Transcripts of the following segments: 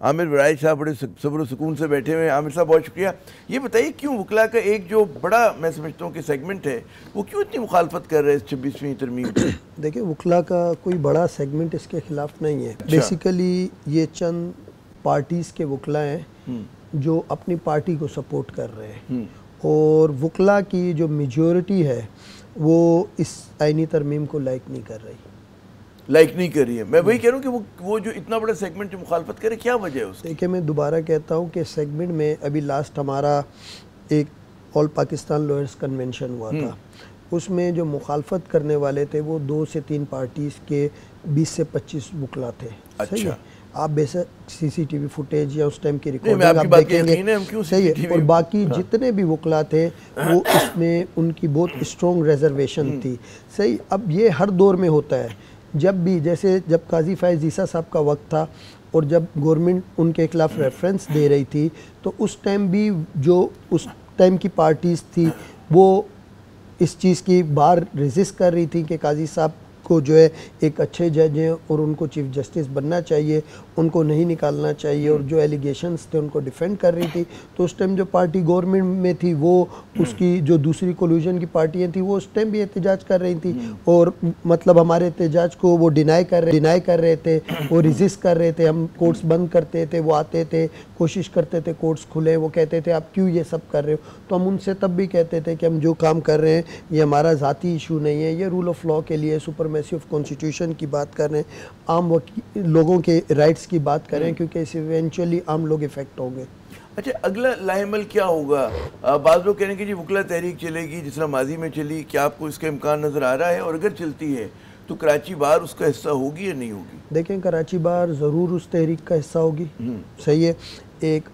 عامر وڑائچ صاحب بڑے صبر و سکون سے بیٹھے ہوئے ہیں. عامر صاحب بہت شکریہ. یہ بتائیے کیوں وکلاء کا ایک جو بڑا میں سمجھتا ہوں کہ سیگمنٹ ہے وہ کیوں اتنی مخالفت کر رہے ہیں اس 26ویں ترمیم کی؟ دیکھیں وکلاء کا کوئی بڑا سیگمنٹ اس کے خلاف نہیں ہے. بیسیکلی یہ چند پارٹیز کے وکلاء ہیں جو اپنی پارٹی کو سپورٹ کر رہے ہیں اور وکلاء کی جو میجورٹی ہے وہ اس آئینی ترمیم کو لائک نہیں کر رہی ہے. میں وہی کہہ رہا ہوں کہ وہ جو اتنا بڑا سیگمنٹ جو مخالفت کرے کیا وجہ ہے اس کی؟ دیکھیں میں دوبارہ کہتا ہوں کہ سیگمنٹ میں ابھی لاسٹ ہمارا ایک آل پاکستان لوئرز کنونشن ہوا تھا. اس میں جو مخالفت کرنے والے تھے وہ 2 سے 3 پارٹیز کے 20 سے 25 وکلاء تھے. اچھا. آپ بیسک سی سی ٹی وی فوٹیج یا اس ٹائم کی ریکارڈنگ آپ دیکھیں گے صحیح ہے. اور باقی جتنے بھی وکلاء تھے وہ اس میں ان کی بہت اسٹرانگ ریزرویشن تھی. صحیح. اب یہ ہر دور میں ہوتا ہے. جب بھی جیسے جب قاضی فائز عیسیٰ صاحب کا وقت تھا اور جب گورنمنٹ ان کے خلاف ریفرنس دے رہی تھی تو اس ٹائم بھی جو اس ٹائم کی پارٹیز تھی وہ اس چیز کی بار ریزسٹ کر رہی تھی کہ قاضی صاحب کو جو ہے ایک اچھے جج ہیں اور ان کو چیف جسٹس بننا چاہیے, ان کو نہیں نکالنا چاہیے, اور جو ایلیگیشنز تھے ان کو ڈیفینڈ کر رہی تھی. تو اس ٹائم جو پارٹی گورنمنٹ میں تھی وہ اس کی جو دوسری کولوژن کی پارٹیاں تھیں وہ اس ٹائم بھی احتجاج کر رہی تھیں اور مطلب ہمارے احتجاج کو وہ ڈینائی کر رہے تھے, وہ ریزسٹ کر رہے تھے. ہم کورٹس بند کرتے تھے, وہ آتے تھے, کوشش کرتے تھے کورٹس کھلے, وہ کہتے تھے آپ کیوں یہ سب کر رہے ہو. تو ہم ان سے تب بھی کہتے تھے کہ ہم جو کام کر رہے ہیں یہ ہمارا ذاتی ایشو نہیں ہے, یہ رول آف لاء کے لیے سپرمیسی آف کانسٹیٹیوشن کی بات کر رہے ہیں, عام لوگوں کے رائٹس کی بات کر رہے ہیں کیونکہ اس ایونچولی عام لوگ افیکٹ ہوں گے. اچھا اگلا لاہ عمل کیا ہوگا؟ بعض لوگ کہنے کہ جی وکلا تحریک چلے گی جس طرح ماضی میں چلی, کیا آپ کو اس کا امکان نظر آ رہا ہے؟ اور اگر چلتی ہے تو کراچی بار اس کا حصہ ہوگی یا نہیں ہوگی؟ دیکھیں کراچی بار ضرور اس تحریک کا حصہ ہوگی. صحیح ہے. ایک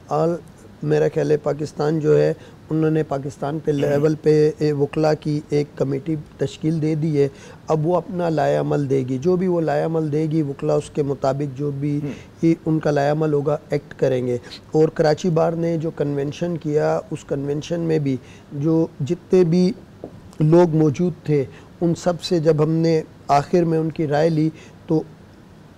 میرا خیال ہے پاکستان جو ہے انہوں نے پاکستان پہ لیول پہ وکلاء کی ایک کمیٹی تشکیل دے دی ہے. اب وہ اپنا لائحہ عمل دے گی, جو بھی وہ لائحہ عمل دے گی وکلاء اس کے مطابق جو بھی ان کا لائحہ عمل ہوگا ایکٹ کریں گے. اور کراچی بار نے جو کنونشن کیا اس کنونشن میں بھی جو جتنے بھی لوگ موجود تھے ان سب سے جب ہم نے آخر میں ان کی رائے لی تو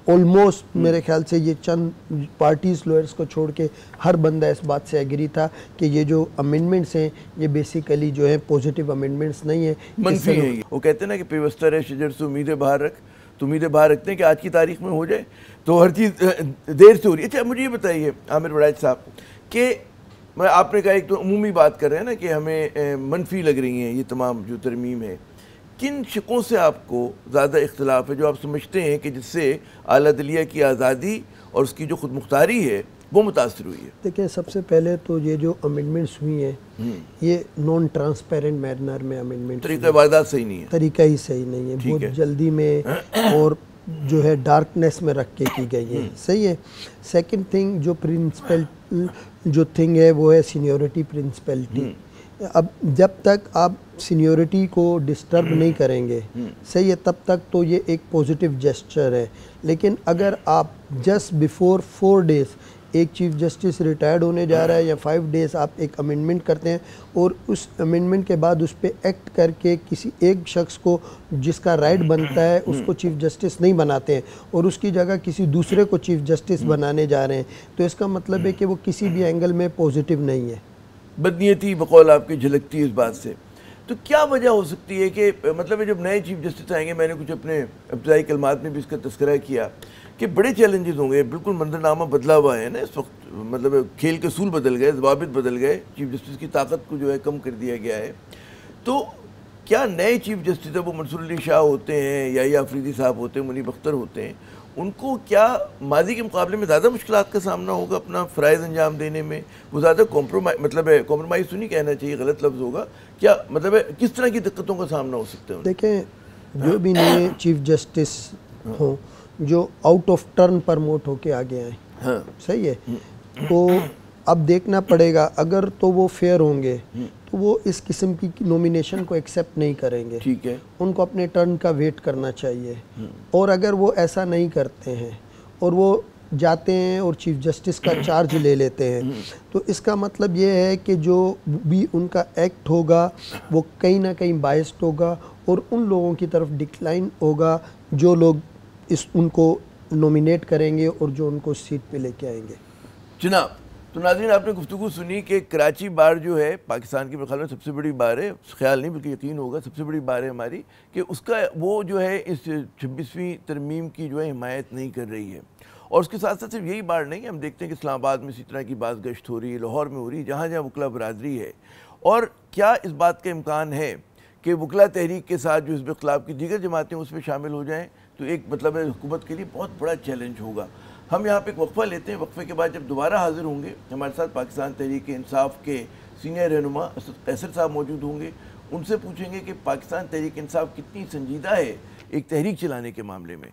آلموسٹ میرے خیال سے یہ چند پارٹیز لوئرز کو چھوڑ کے ہر بندہ اس بات سے ایگری تھا کہ یہ جو امینڈمنٹس ہیں یہ بیسیکلی جو ہیں پوزیٹیو امینڈمنٹس نہیں ہیں, منفی ہیں. وہ کہتے ہیں نا کہ پیوستہ رہ شجر سے امیدیں باہر رکھ, تو امیدیں باہر رکھتے ہیں کہ آج کی تاریخ میں ہو جائے تو ہر چیز دیر سے ہو رہی ہے. اچھا مجھے یہ بتائیے عامر وڑائچ صاحب کہ آپ نے کہا ایک تو عمومی بات کر رہے ہیں نا کہ ہمیں منفی لگ رہی ہیں یہ تمام جو ترمیم ہے, کن شقوں سے آپ کو زیادہ اختلاف ہے جو آپ سمجھتے ہیں کہ جس سے اعلیٰ عدلیہ کی آزادی اور اس کی جو خود مختاری ہے وہ متاثر ہوئی ہے؟ دیکھیں سب سے پہلے تو یہ جو امینڈمنٹس ہوئی ہیں یہ نان ٹرانسپیرنٹ مینر میں امینڈمنٹ, طریقہ واردات صحیح نہیں ہے, طریقہ ہی صحیح نہیں ہے, بہت جلدی میں اور جو ہے ڈارکنیس میں رکھ کے کی گئی ہے. صحیح ہے. سیکنڈ تھنگ جو پرنسپل جو تھنگ ہے وہ ہے سینیورٹی پرنسپلٹی. اب جب تک آپ سینیورٹی کو ڈسٹرب نہیں کریں گے صحیح ہے تب تک تو یہ ایک پوزیٹیو جسچر ہے. لیکن اگر آپ جسٹ بیفور 4 days ایک چیف جسٹس ریٹائرڈ ہونے جا رہا ہے یا 5 days آپ ایک امینڈمنٹ کرتے ہیں اور اس امینڈمنٹ کے بعد اس پہ ایکٹ کر کے کسی ایک شخص کو جس کا رائٹ بنتا ہے اس کو چیف جسٹس نہیں بناتے ہیں اور اس کی جگہ کسی دوسرے کو چیف جسٹس بنانے جا رہے ہیں تو اس کا مطلب ہے کہ وہ کسی بھی اینگل میں پوزیٹیو نہیں ہے. بدنیتی بقول آپ کی جھلکتی ہے اس بات سے. تو کیا وجہ ہو سکتی ہے کہ مطلب جب نئے چیف جسٹس آئیں گے, میں نے کچھ اپنے ابتدائی کلمات میں بھی اس کا تذکرہ کیا کہ بڑے چیلنجز ہوں گے, بالکل منظرنامہ بدلا ہوا ہے نا اس وقت, مطلب کھیل کے اصول بدل گئے, ضوابط بدل گئے, چیف جسٹس کی طاقت کو جو ہے کم کر دیا گیا ہے. تو کیا نئے چیف جسٹس وہ منصور علی شاہ ہوتے ہیں یا آفریدی صاحب ہوتے ہیں, منیب اختر ہوتے ہیں, ان کو کیا ماضی کے مقابلے میں زیادہ مشکلات کا سامنا ہوگا اپنا فرائض انجام دینے میں؟ وہ زیادہ کمپرومائز تو نہیں کہنا چاہیے, غلط لفظ ہوگا, کیا مطلب ہے کس طرح کی دقتوں کا سامنا ہو سکتا ہے؟ دیکھیں جو بھی نئے چیف جسٹس ہوں جو آؤٹ آف ٹرن پرموٹ ہو کے آگے آئیں صحیح ہے تو اب دیکھنا پڑے گا, اگر تو وہ فیئر ہوں گے تو وہ اس قسم کی نومینیشن کو ایکسیپٹ نہیں کریں گے. ٹھیک ہے, ان کو اپنے ٹرن کا ویٹ کرنا چاہیے. اور اگر وہ ایسا نہیں کرتے ہیں اور وہ جاتے ہیں اور چیف جسٹس کا چارج لے لیتے ہیں تو اس کا مطلب یہ ہے کہ جو بھی ان کا ایکٹ ہوگا وہ کہیں نہ کہیں بائسڈ ہوگا اور ان لوگوں کی طرف ڈکلائن ہوگا جو لوگ ان کو نومینیٹ کریں گے اور جو ان کو سیٹ پہ لے کے آئیں گے. جناب تو ناظرین آپ نے گفتگو سنی کہ کراچی بار جو ہے پاکستان کی خیال میں سب سے بڑی بار ہے، خیال نہیں بلکہ یقین ہوگا سب سے بڑی بار ہے ہماری، کہ اس کا وہ جو ہے اس 26ویں ترمیم کی جو ہے حمایت نہیں کر رہی ہے. اور اس کے ساتھ ساتھ صرف یہی بار نہیں ہے، ہم دیکھتے ہیں کہ اسلام آباد میں اسی طرح کی بعض گشت ہو رہی ہے، لاہور میں ہو رہی ہے، جہاں جہاں وکلا برادری ہے. اور کیا اس بات کا امکان ہے کہ وکلا تحریک کے ساتھ جو حزب اختلاف کی دیگر جماعتیں اس میں شامل ہو جائیں؟ تو ایک مطلب ہے حکومت کے لیے بہت بڑا چیلنج ہوگا. ہم یہاں پہ ایک وقفہ لیتے ہیں، وقفے کے بعد جب دوبارہ حاضر ہوں گے ہمارے ساتھ پاکستان تحریک انصاف کے سینئر رہنما اسد قیصر صاحب موجود ہوں گے. ان سے پوچھیں گے کہ پاکستان تحریک انصاف کتنی سنجیدہ ہے ایک تحریک چلانے کے معاملے میں.